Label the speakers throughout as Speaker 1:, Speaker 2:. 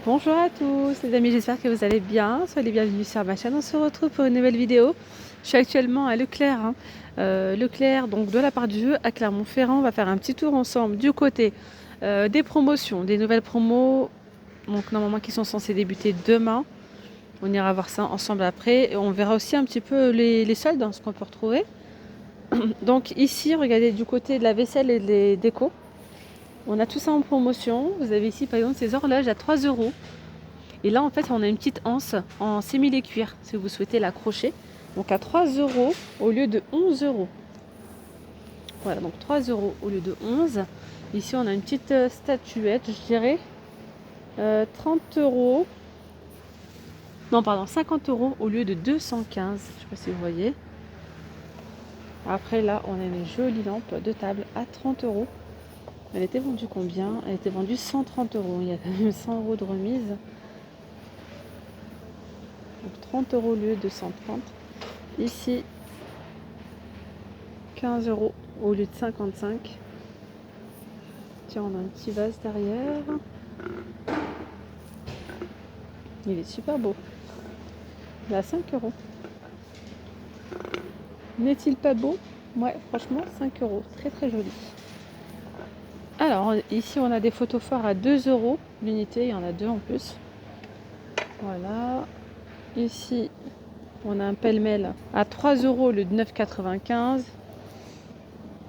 Speaker 1: Bonjour à tous les amis, j'espère que vous allez bien. Soyez les bienvenus sur ma chaîne. On se retrouve pour une nouvelle vidéo. Je suis actuellement à Leclerc. Leclerc, donc de la part du jeu à Clermont-Ferrand. On va faire un petit tour ensemble du côté des promotions, des nouvelles promos. Donc normalement qui sont censées débuter demain. On ira voir ça ensemble après. Et on verra aussi un petit peu les soldes, ce qu'on peut retrouver. Donc ici, regardez du côté de la vaisselle et des décos. On a tout ça en promotion. Vous avez ici par exemple ces horloges à 3 euros. Et là, en fait, on a une petite anse en simili-cuir, si vous souhaitez l'accrocher. Donc à 3 euros au lieu de 11 euros. Voilà, donc 3 euros au lieu de 11. Ici, on a une petite statuette, je dirais 30 euros. Non, pardon, 50 euros au lieu de 215. Je ne sais pas si vous voyez. Après, là, on a une jolie lampe de table à 30 euros. Elle était vendue combien? Elle était vendue 130 euros. Il y a quand même 100 euros de remise. Donc 30 euros au lieu de 130. Ici, 15 euros au lieu de 55. Tiens, on a un petit vase derrière. Il est super beau. Il est à 5 euros. N'est-il pas beau? Ouais, franchement, 5 euros. Très très joli. Alors, ici, on a des photophores à 2 euros l'unité. Il y en a deux en plus. Voilà. Ici, on a un pêle-mêle à 3 euros au lieu de 9,95.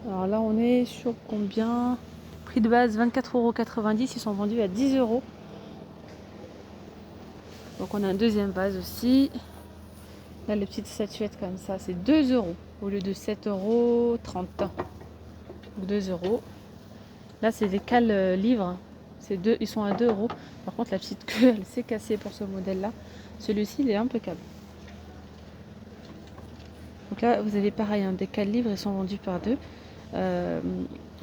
Speaker 1: Alors là, on est sur combien? Prix de base 24,90 €. Ils sont vendus à 10 euros. Donc on a un deuxième vase aussi. Là, les petites statuettes comme ça, c'est 2 euros au lieu de 7,30 €. Donc 2 euros. Là, c'est des cales livres. Ils sont à 2 euros. Par contre, la petite queue, elle s'est cassée pour ce modèle-là. Celui-ci, il est impeccable. Donc là, vous avez pareil, des cales livres, ils sont vendus par deux.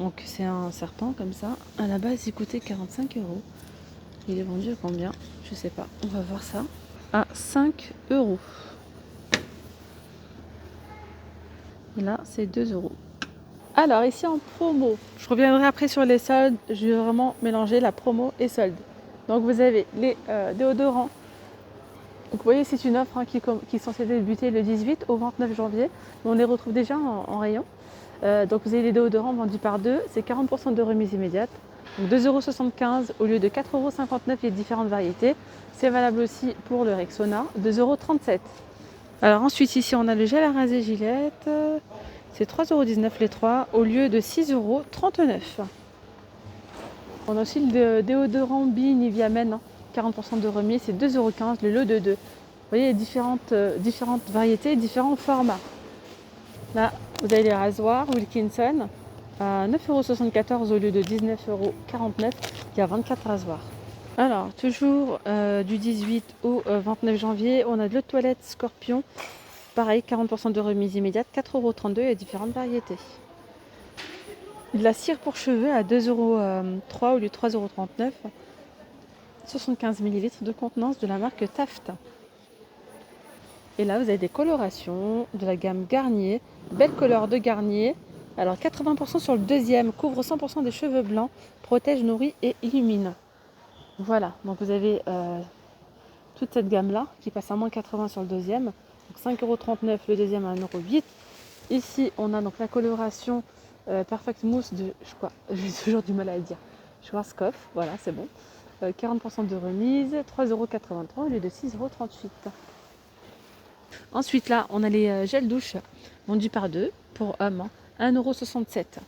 Speaker 1: Donc c'est un serpent comme ça. À la base, il coûtait 45 euros. Il est vendu à combien? Je sais pas. On va voir ça. À 5 euros. Et là, c'est 2 euros. Alors, ici en promo, je reviendrai après sur les soldes. Je vais vraiment mélanger la promo et soldes. Donc, vous avez les déodorants. Donc, vous voyez, c'est une offre qui est censée débuter le 18 au 29 janvier. On les retrouve déjà en rayon. Donc, vous avez les déodorants vendus par deux. C'est 40% de remise immédiate. Donc, 2,75 € au lieu de 4,59 €. Il y a différentes variétés. C'est valable aussi pour le Rexona. 2,37 €. Alors ensuite, ici, on a le gel à raser Gillette. C'est 3,19 € les trois au lieu de 6,39 €. On a aussi le déodorant Be Nivea Men, 40% de remise, c'est 2,15 € le lot de 2. Vous voyez, différentes variétés, différents formats. Là, vous avez les rasoirs Wilkinson à 9,74 € au lieu de 19,49 €. Il y a 24 rasoirs. Alors, toujours du 18 au 29 janvier, on a de l'eau de toilette Scorpion. Pareil, 40% de remise immédiate, 4,32 € et différentes variétés. De la cire pour cheveux à 2,03 € au lieu de 3,39 €. 75 ml de contenance de la marque Taft. Et là, vous avez des colorations de la gamme Garnier. Belle couleur de Garnier. Alors, 80% sur le deuxième, couvre 100% des cheveux blancs, protège, nourrit et illumine. Voilà, donc vous avez toute cette gamme-là qui passe à moins 80 sur le deuxième. Donc 5,39 € le deuxième à 1,08 €. Ici, on a donc la coloration Perfect Mousse de, je crois, j'ai toujours du mal à le dire, Schwarzkopf, voilà, c'est bon. 40% de remise, 3,83 € au lieu de 6,38 €. Ensuite, là, on a les gels douche vendus par deux pour hommes, 1,67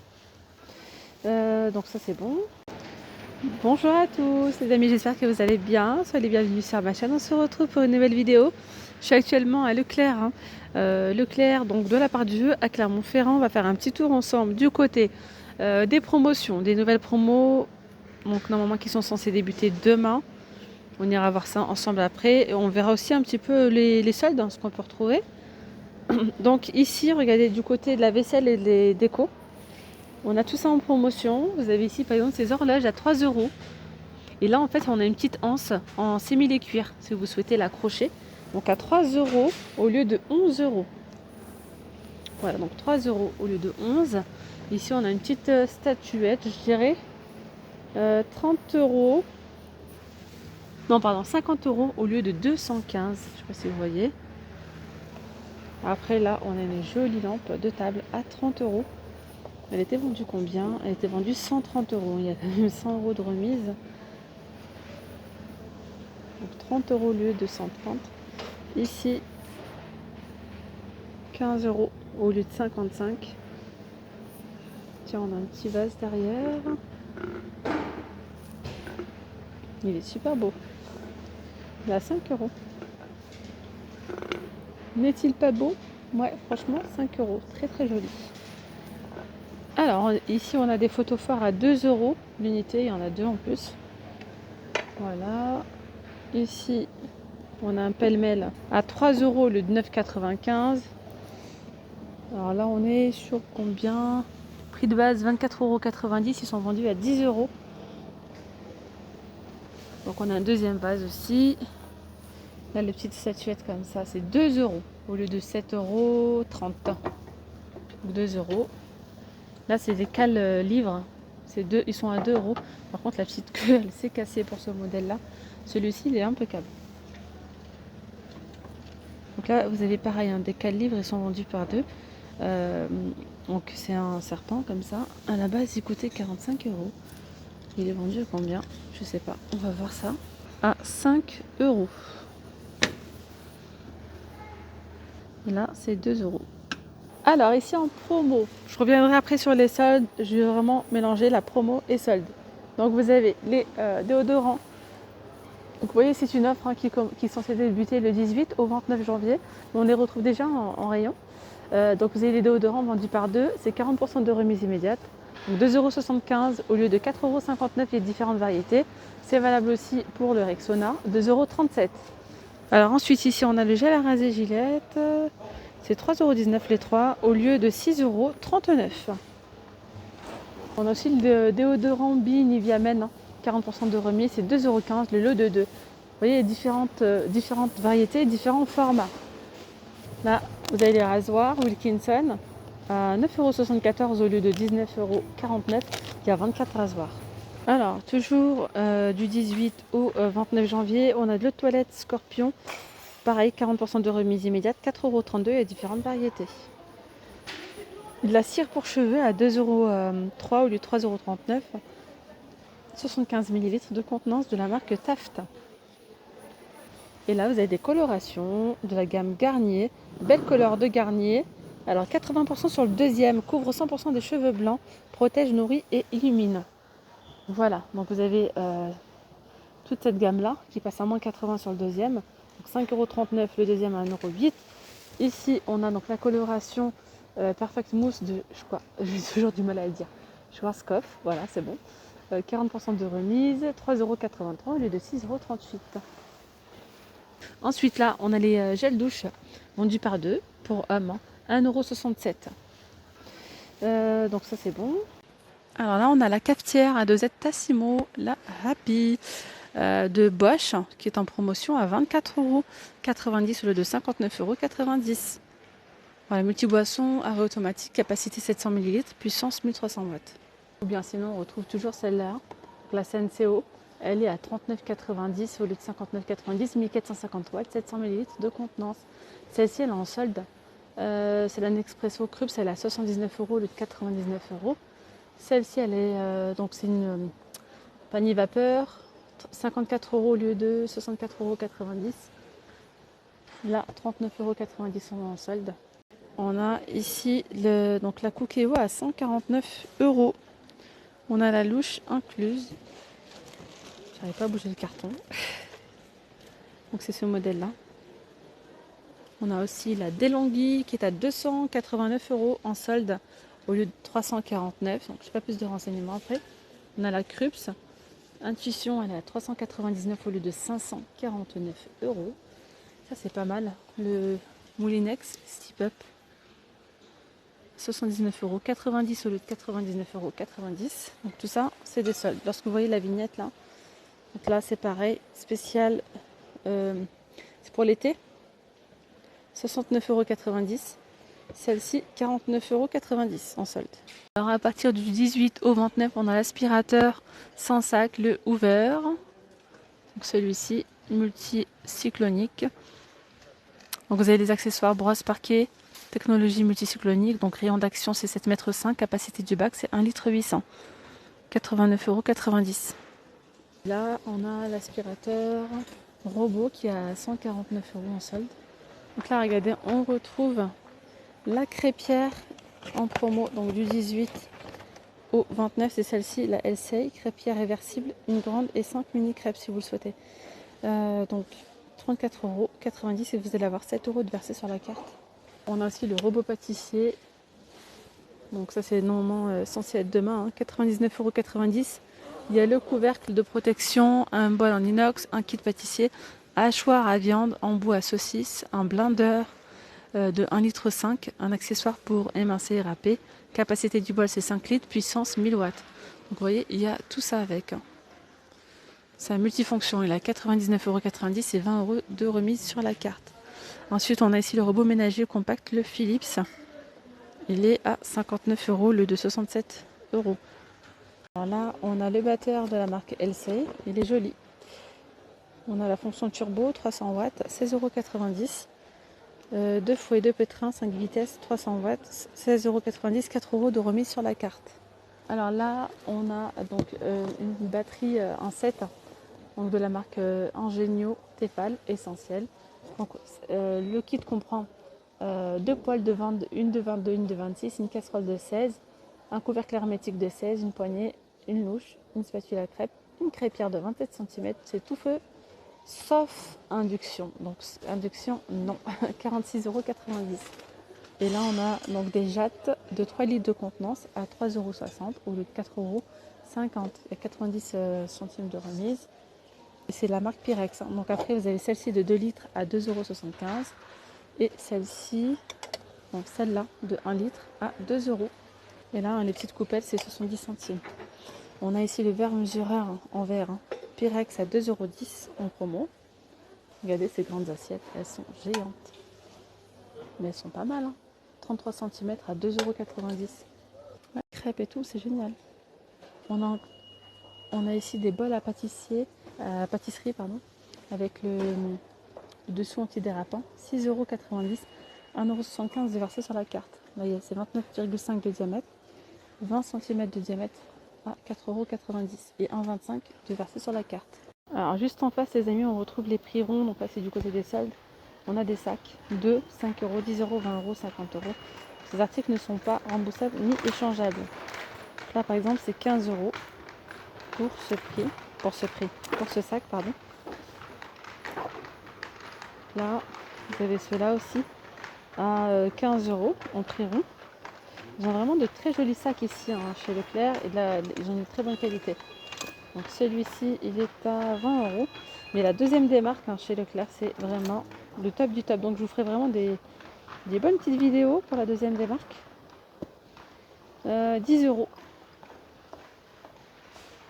Speaker 1: €. Donc ça, c'est bon. Bonjour à tous les amis, j'espère que vous allez bien. Soyez les bienvenus sur ma chaîne. On se retrouve pour une nouvelle vidéo. Je suis actuellement à Leclerc. Leclerc, donc de la part du jeu à Clermont-Ferrand. On va faire un petit tour ensemble du côté des promotions, des nouvelles promos. Donc normalement qui sont censées débuter demain. On ira voir ça ensemble après. Et on verra aussi un petit peu les soldes, ce qu'on peut retrouver. Donc ici, regardez du côté de la vaisselle et des décos. On a tout ça en promotion. Vous avez ici par exemple ces horloges à 3 euros. Et là, en fait, on a une petite anse en simili-cuir, si vous souhaitez l'accrocher. Donc à 3 euros au lieu de 11 euros. Voilà, donc 3 euros au lieu de 11. Ici, on a une petite statuette, je dirais 30 euros. Non, pardon, 50 € au lieu de 215. Je ne sais pas si vous voyez. Après, là, on a une jolie lampe de table à 30 €. Elle était vendue combien? Elle était vendue 130 €. Il y a quand même 100 € de remise. Donc 30 € au lieu de 130. Ici, 15 € au lieu de 55. Tiens, on a un petit vase derrière. Il est super beau. Il est à 5 €. N'est-il pas beau? Ouais, franchement, 5 €. Très très joli. Alors, ici, on a des photos phares à 2 € l'unité. Il y en a deux en plus. Voilà. Ici, on a un pêle-mêle à 3 € au lieu de 9,95 €. Alors là, on est sur combien? Prix de base 24,90 €. Ils sont vendus à 10 €. Donc on a un deuxième vase aussi. Là, les petites statuettes comme ça, c'est 2 € au lieu de 7,30 €. Donc 2 €. Là, c'est des cales livres. Ils sont à 2 €. Par contre, la petite queue, elle s'est cassée pour ce modèle-là. Celui-ci, il est impeccable. Donc là, vous avez pareil, des cales livres, ils sont vendus par deux. Donc c'est un serpent comme ça. À la base, il coûtait 45 €. Il est vendu à combien? Je sais pas. On va voir ça. À 5 €. Et là, c'est 2 €. Alors, ici en promo, je reviendrai après sur les soldes. Je vais vraiment mélanger la promo et solde. Donc, vous avez les déodorants. Donc, vous voyez, c'est une offre qui est censée débuter le 18 au 29 janvier. On les retrouve déjà en rayon. Donc, vous avez les déodorants vendus par deux. C'est 40% de remise immédiate. Donc 2,75 € au lieu de 4,59 €. Il y a différentes variétés. C'est valable aussi pour le Rexona. 2,37 €. Alors ensuite, ici, on a le gel à raser Gillette. C'est 3,19 € les trois au lieu de 6,39 €. On a aussi le déodorant Be Nivea Men, 40% de remise, c'est 2,15 € le lot de 2. Vous voyez, différentes variétés, différents formats. Là, vous avez les rasoirs Wilkinson à 9,74 € au lieu de 19,49 €. Il y a 24 rasoirs. Alors, toujours du 18 au 29 janvier, on a de l'eau de toilette Scorpion. Pareil, 40% de remise immédiate, 4,32 € et différentes variétés. De la cire pour cheveux à 2,03 € au lieu de 3,39 €. 75 ml de contenance de la marque Taft. Et là, vous avez des colorations de la gamme Garnier. Belle couleur de Garnier. Alors, 80% sur le deuxième, couvre 100% des cheveux blancs, protège, nourrit et illumine. Voilà, donc vous avez toute cette gamme-là qui passe à moins 80 sur le deuxième. Donc 5,39 € le deuxième à 1,08 €. Ici, on a donc la coloration Perfect Mousse de, je crois, j'ai toujours du mal à le dire, Schwarzkopf, voilà, c'est bon. 40% de remise, 3,83 € au lieu de 6,38 €. Ensuite, là, on a les gels douche vendus par deux pour hommes, 1,67 €. Donc ça, c'est bon. Alors là, on a la cafetière à dosette Tassimo, la Happy de Bosch, qui est en promotion à 24,90 € au lieu de 59,90 €. Voilà, multi-boisson, arrêt automatique, capacité 700 ml, puissance 1300 watts. Ou bien sinon, on retrouve toujours celle-là, la Senseo. Elle est à 39,90 € au lieu de 59,90 €, 1450 watts, 700 ml de contenance. Celle-ci, elle est en solde. C'est la Nespresso Krups, elle est à 79 € au lieu de 99 €. Celle-ci, elle est c'est une panier vapeur, 54 € au lieu de 64,90 €. Là, 39,90 € en solde. On a ici donc la Cookéo à 149 €. On a la louche incluse. J'arrive pas à bouger le carton. Donc c'est ce modèle-là. On a aussi la Delonghi qui est à 289 € en solde au lieu de 349 €. Donc je n'ai pas plus de renseignements après. On a la Krups. Intuition, elle est à 399 € au lieu de 549 €. Ça c'est pas mal. Le Moulinex Step Up. 79 €, 90 € au lieu de 99,90 €. Donc tout ça, c'est des soldes. Lorsque vous voyez la vignette là, donc là c'est pareil, spécial, c'est pour l'été, 69,90 €. Celle-ci, 49,90 € en solde. Alors à partir du 18 au 29, on a l'aspirateur sans sac, le Hoover. Celui-ci, multicyclonique. Donc vous avez les accessoires brosse parquet, technologie multicyclonique. Donc rayon d'action c'est 7,5 m, capacité du bac c'est 1,8 litre, 89,90 €. Là on a l'aspirateur robot qui est à 149 € en solde. Donc là regardez, on retrouve la crêpière en promo, donc du 18 au 29, c'est celle-ci, la LCI, crêpière réversible, une grande et 5 mini crêpes si vous le souhaitez. Donc 34,90 € et vous allez avoir 7 € de versé sur la carte. On a aussi le robot pâtissier, donc ça c'est normalement censé être demain, hein, 99,90 €. Il y a le couvercle de protection, un bol en inox, un kit pâtissier, hachoir à viande, embout à saucisse, un blender de 1,5 litre, un accessoire pour émincer et râper. Capacité du bol c'est 5 litres, puissance 1000 watts. Donc vous voyez, il y a tout ça avec. C'est un multifonction, il a 99,90 € et 20 € de remise sur la carte. Ensuite, on a ici le robot ménager compact, le Philips. Il est à 59 € le de 67 €. Alors là, on a le batteur de la marque LC, il est joli. On a la fonction turbo, 300 watts, 16,90 €. 2 fouets, 2 pétrins, 5 vitesses, 300 watts, 16,90 €, 4 € de remise sur la carte. Alors là, on a donc une batterie en 7, donc de la marque Ingenio Tefal Essentiel. Donc, le kit comprend 2 poêles de 20, une de 22, une de 26, une casserole de 16, un couvercle hermétique de 16, une poignée, une louche, une spatule à crêpes, une crêpière de 27 cm. C'est tout feu sauf induction. Donc induction non, 46,90 €. Et là on a donc des jattes de 3 litres de contenance à 3,60 € au lieu de 4,50 €. Il y a 90 centimes de remise. Et c'est la marque Pyrex. Donc après vous avez celle-ci de 2 litres à 2,75 € et celle-ci, donc celle-là de 1 litre à 2 €. Et là les petites coupettes c'est 70 centimes. On a ici le verre mesureur en verre, Pyrex à 2,10 € en promo. Regardez ces grandes assiettes, elles sont géantes. Mais elles sont pas mal, 33 cm à 2,90 €. La crêpe et tout, c'est génial. On a ici des bols à pâtisserie, avec le dessous antidérapant, 6,90 €, 1,75 € de versé sur la carte. Là, c'est 29,5 de diamètre, 20 cm de diamètre à 4,90 € et 1,25 € de versé sur la carte. Alors juste en face les amis, on retrouve les prix ronds, donc là c'est du côté des soldes. On a des sacs, 2, 5 €, 10 €, 20 €, 50 €. Ces articles ne sont pas remboursables ni échangeables. Là par exemple c'est 15 € pour ce sac, pardon. Là vous avez ceux-là aussi à 15 € en prix rond. Ils ont vraiment de très jolis sacs ici chez Leclerc et là ils ont une très bonne qualité. Donc celui-ci il est à 20 €, mais la deuxième des marques chez Leclerc c'est vraiment le top du top. Donc je vous ferai vraiment des bonnes petites vidéos pour la deuxième des marques. 10 €.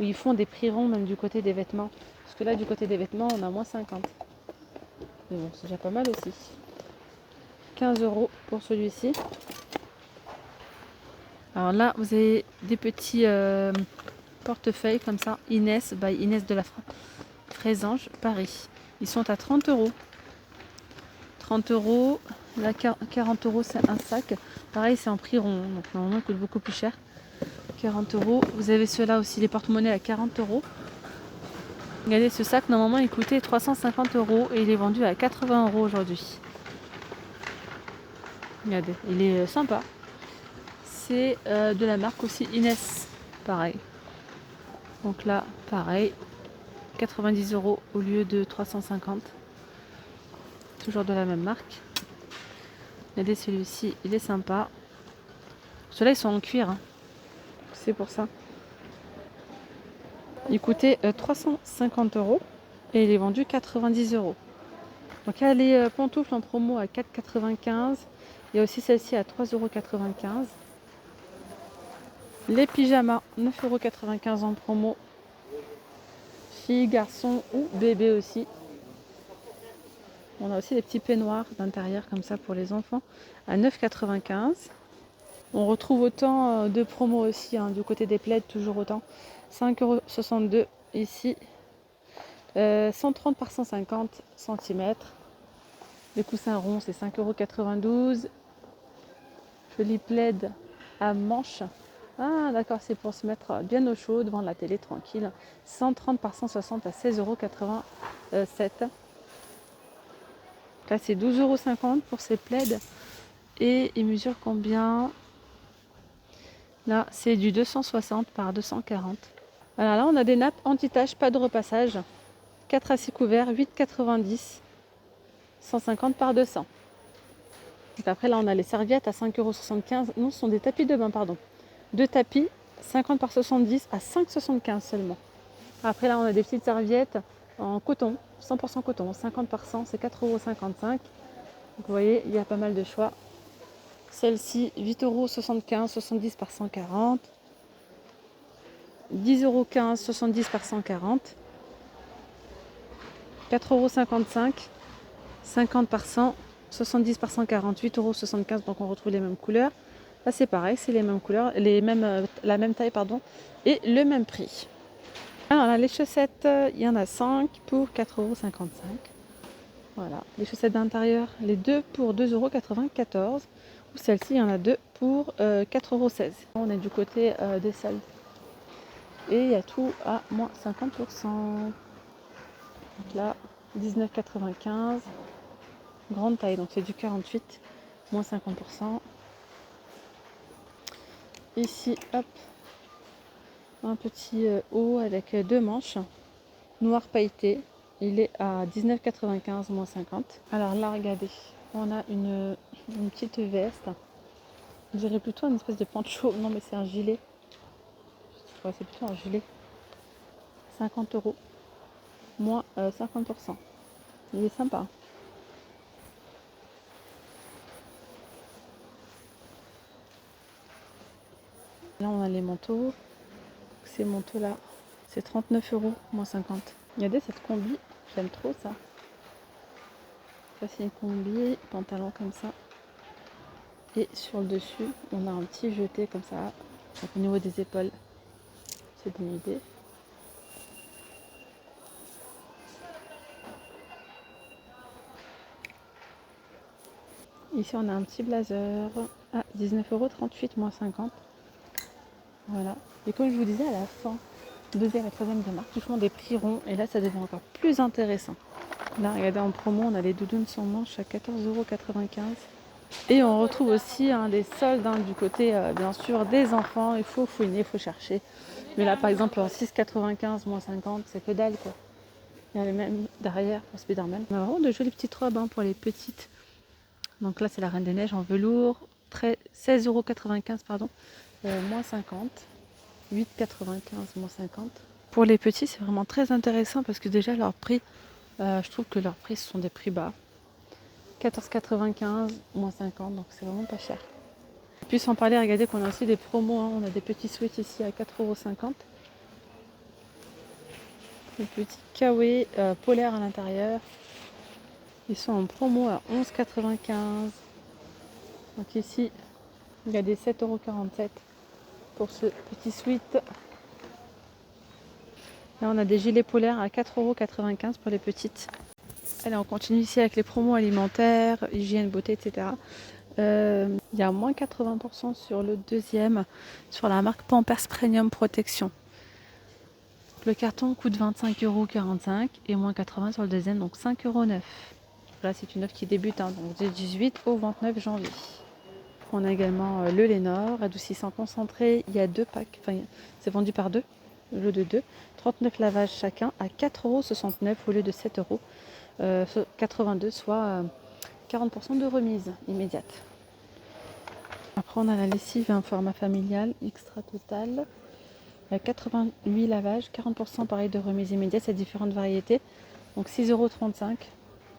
Speaker 1: Où ils font des prix ronds même du côté des vêtements. Parce que là du côté des vêtements on a moins 50. Mais bon c'est déjà pas mal aussi. 15 € pour celui-ci. Alors là vous avez des petits portefeuille comme ça, Inès, by Inès de la Frésange, Paris. Ils sont à 30 €. 30 €, là 40 € c'est un sac. Pareil c'est en prix rond, donc normalement il coûte beaucoup plus cher. 40 €. Vous avez ceux-là aussi, les porte-monnaies à 40 €. Regardez ce sac, normalement il coûtait 350 € et il est vendu à 80 € aujourd'hui. Regardez, il est sympa. C'est de la marque aussi Inès, pareil. Donc là, pareil, 90 € au lieu de 350. Toujours de la même marque. Regardez celui-ci, il est sympa. Ceux-là, ils sont en cuir. C'est pour ça. Il coûtait 350 € et il est vendu 90 €. Donc il y a les pantoufles en promo à 4,95 €. Il y a aussi celle-ci à 3,95 €. Les pyjamas, 9,95 € en promo. Filles, garçons ou bébés aussi. On a aussi des petits peignoirs d'intérieur comme ça pour les enfants à 9,95 €. On retrouve autant de promos aussi du côté des plaids, toujours autant. 5,62 € ici. 130 par 150 cm. Les coussins ronds, c'est 5,92 €. Joli plaid à manches. Ah d'accord, c'est pour se mettre bien au chaud devant la télé tranquille. 130 par 160 à 16,87 €. Là c'est 12,50 € pour ces plaids. Et il mesure combien? Là c'est du 260 par 240. Alors là on a des nappes anti-taches, pas de repassage. 4 à 6 couverts, 8,90 €. 150 par 200. Donc après là on a les serviettes à 5,75 €. Non, ce sont des tapis de bain, pardon. Deux tapis, 50 par 70 à 5,75 € seulement. Après là on a des petites serviettes en coton, 100% coton, 50 par 100, c'est 4,55 €. Donc vous voyez, il y a pas mal de choix. Celle-ci, 8,75 €, 70 par 140. 10,15 €, 70 par 140. 4,55 €, 50 par 100, 70 par 140, 8,75 €. Donc on retrouve les mêmes couleurs. Là c'est pareil, c'est les mêmes couleurs, la même taille pardon, et le même prix. Alors là les chaussettes, il y en a 5 pour 4,55 €. Voilà, les chaussettes d'intérieur, les deux pour 2,94 €. Ou celle-ci, il y en a deux pour 4,16 €. On est du côté des soldes. Et il y a tout à moins 50%. Donc là, 19,95 €. Grande taille, donc c'est du 48, moins 50%. Ici, hop, un petit haut avec deux manches, noir pailleté. Il est à 19,95 € moins 50. Alors là, regardez, on a une petite veste. Je dirais plutôt une espèce de poncho. Non, mais c'est un gilet. Ouais, c'est plutôt un gilet. 50 € moins 50%. Il est sympa. Là, on a les manteaux. Ces manteaux-là, c'est 39 € moins 50. Regardez cette combi, j'aime trop ça. Ça, c'est une combi, pantalon comme ça. Et sur le dessus, on a un petit jeté comme ça, donc au niveau des épaules. C'est une idée. Ici, on a un petit blazer à 19,38 € moins 50. Voilà. Et comme je vous disais, à la fin, deuxième et troisième de marque, ils font des prix ronds. Et là, ça devient encore plus intéressant. Là, regardez, en promo, on a les doudounes sans manches à 14,95 €. Et on retrouve aussi des soldes du côté, bien sûr, des enfants. Il faut fouiner, il faut chercher. Mais là, par exemple, en 6,95 moins 50, c'est que dalle, quoi. Il y a les mêmes derrière pour Spider-Man. On a vraiment de jolies petites robes pour les petites. Donc là, c'est la Reine des Neiges en velours. 16,95 €, pardon. Moins 50. 8,95 moins 50. Pour les petits, c'est vraiment très intéressant parce que déjà, leur prix, je trouve que leurs prix sont des prix bas. 14,95 moins 50, donc c'est vraiment pas cher. Et puis sans parler, regardez qu'on a aussi des promos, on a des petits sweats ici à 4,50 €. Des petits kawaii polaires à l'intérieur. Ils sont en promo à 11,95 €. Donc ici, il y a des 7,47 € pour ce petit sweat. Là, on a des gilets polaires à 4,95 € pour les petites. Allez, on continue ici avec les promos alimentaires, hygiène, beauté, etc. Il y a moins 80% sur le deuxième, sur la marque Pampers Premium Protection. Le carton coûte 25,45 € et moins 80 sur le deuxième, donc 5,09 €. Là, c'est une offre qui débute donc du 18 au 29 janvier. On a également le Lénor, adoucissant concentré. Il y a deux packs, enfin, c'est vendu par deux, au lieu de deux. 39 lavages chacun à 4,69 € au lieu de 7,82 €, soit 40% de remise immédiate. Après, on a la lessive format familial extra total. 88 lavages, 40% pareil de remise immédiate, c'est différentes variétés. Donc 6,35 €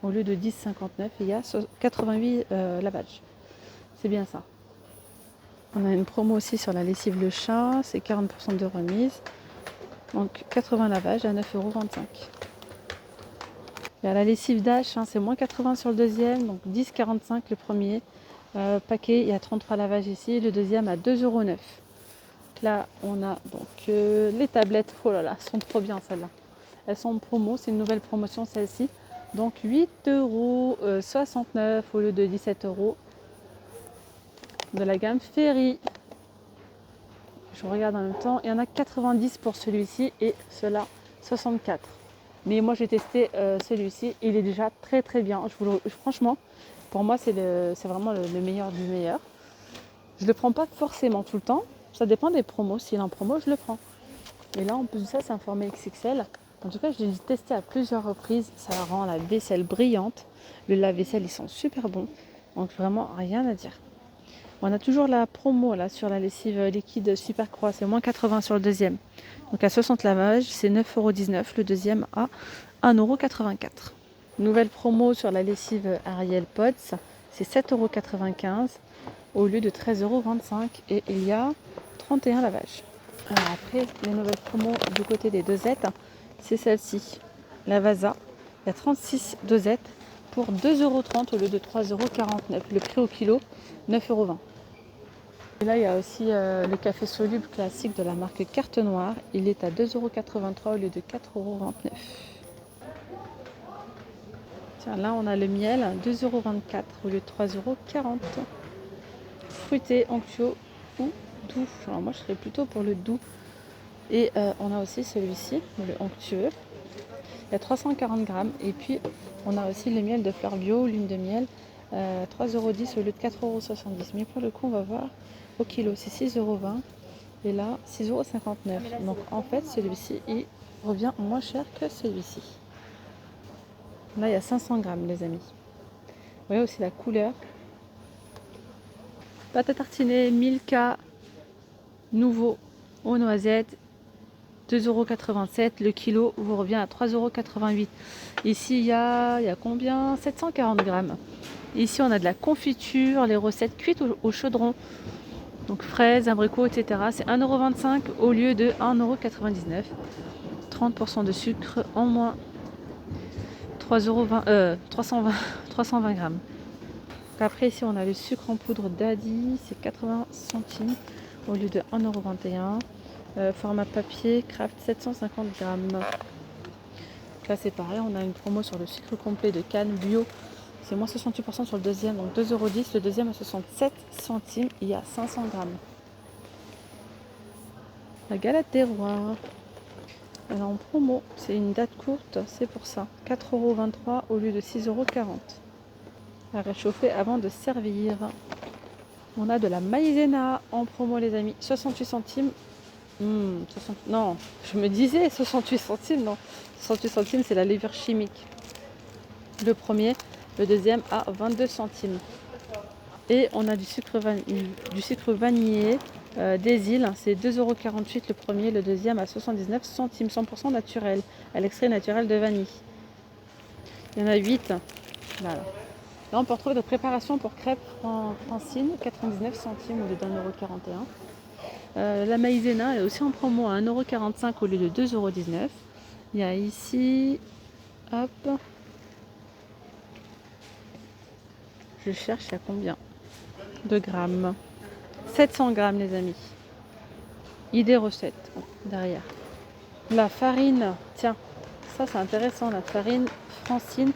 Speaker 1: au lieu de 10,59 €. Et il y a 88 lavages. C'est bien ça. On a une promo aussi sur la lessive Le Chat, c'est 40% de remise. Donc 80 lavages à 9,25 €. Il y a la lessive Dash, c'est moins 80 sur le deuxième, donc 10,45 € le premier. Paquet, il y a 33 lavages ici, le deuxième à 2,09 €. Là, on a donc les tablettes. Oh là là, elles sont trop bien celles-là. elles sont en promo, c'est une nouvelle promotion celle-ci. Donc 8,69 € au lieu de 17 € de la gamme Ferry. Je regarde en même temps, il y en a 90 pour celui-ci et cela 64. Mais moi j'ai testé celui-ci, il est déjà très très bien. Franchement, pour moi c'est vraiment le meilleur du meilleur. Je le prends pas forcément tout le temps, ça dépend des promos. S'il est en promo, je le prends. Et là en plus de ça, c'est un format XXL. En tout cas, je l'ai testé à plusieurs reprises. Ça rend la vaisselle brillante. Le lave-vaisselle, ils sont super bons. Donc vraiment rien à dire. On a toujours la promo là sur la lessive liquide Super Croix, c'est moins 80 sur le deuxième. Donc à 60 lavages, c'est 9,19 €, le deuxième à 1,84 €. Nouvelle promo sur la lessive Ariel Pods, c'est 7,95 € au lieu de 13,25 € et il y a 31 lavages. Alors après, les nouvelles promos du côté des dosettes, c'est celle-ci, la Vasa. Il y a 36 dosettes pour 2,30 € au lieu de 3,49 €. Le prix au kilo, 9,20 €. Et là, il y a aussi le café soluble classique de la marque Carte Noire. Il est à 2,83 € au lieu de 4,29 €. Tiens, là, on a le miel, 2,24 € au lieu de 3,40 €. Fruité, onctueux ou doux. Alors moi, je serais plutôt pour le doux. Et on a aussi celui-ci, le onctueux. Il y a 340 grammes. Et puis, on a aussi le miel de fleurs bio, lune de miel, 3,10 € au lieu de 4,70 €. Mais pour le coup, on va voir au kilo, c'est 6,20 € et là 6,59 €. Donc en fait, celui-ci, il revient moins cher que celui-ci. Là, il y a 500 grammes, les amis. Vous voyez aussi la couleur. Pâte à tartiner Milka nouveau aux noisettes, 2,87 € le kilo vous revient à 3,88 €. Ici, il y a combien? 740 grammes. Ici, on a de la confiture, les recettes cuites au chaudron. Donc fraises, abricots, etc. C'est 1,25 € au lieu de 1,99 €. 30% de sucre en moins. 320 grammes. Après, ici, on a le sucre en poudre Daddy. C'est 80 centimes au lieu de 1,21 €. Format papier, Kraft, 750 grammes. Là, c'est pareil. On a une promo sur le sucre complet de canne bio. C'est moins 68% sur le deuxième, donc 2,10 €. Le deuxième à 67 centimes, il y a 500 grammes. La galette des rois. Elle est en promo, c'est une date courte, c'est pour ça. 4,23 € au lieu de 6,40 € à réchauffer avant de servir. On a de la maïzena en promo, les amis. 68 centimes. Non, je me disais 68 centimes, non. 68 centimes, c'est la levure chimique. Le premier. Le deuxième à 22 centimes. Et on a du sucre vanillé des îles. C'est 2,48 € le premier, le deuxième à 79 centimes. 100% naturel, à l'extrait naturel de vanille. Il y en a 8. Voilà. Là, on peut retrouver de préparation pour crêpes Francine, 99 centimes au lieu d'1,41 €. La maïzena est aussi en promo à 1,45 € au lieu de 2,19 €. Il y a ici, hop, je cherche à combien de grammes. 700 grammes, les amis. Idée recette derrière. La farine, tiens, ça c'est intéressant. La farine Francine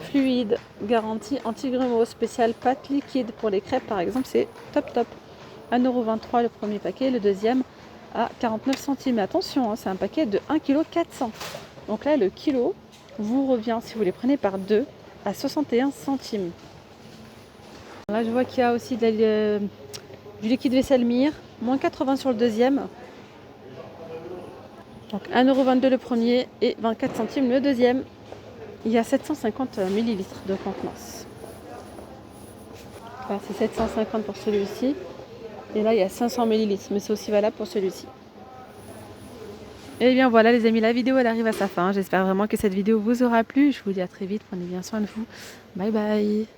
Speaker 1: fluide, garantie anti-grumeaux, spéciale pâte liquide pour les crêpes par exemple, c'est top top. 1,23 € le premier paquet, le deuxième à 49 centimes. Mais attention, hein, c'est un paquet de 1,4 kg. Donc là, le kilo vous revient, si vous les prenez par deux, à 61 centimes. Là, je vois qu'il y a aussi du liquide vaisselle Mire, moins 80 sur le deuxième. Donc 1,22 € le premier et 24 centimes le deuxième. Il y a 750 ml de contenance. Alors c'est 750 pour celui-ci. Et là, il y a 500 ml, mais c'est aussi valable pour celui-ci. Et bien voilà les amis, la vidéo elle arrive à sa fin. J'espère vraiment que cette vidéo vous aura plu. Je vous dis à très vite, prenez bien soin de vous. Bye bye.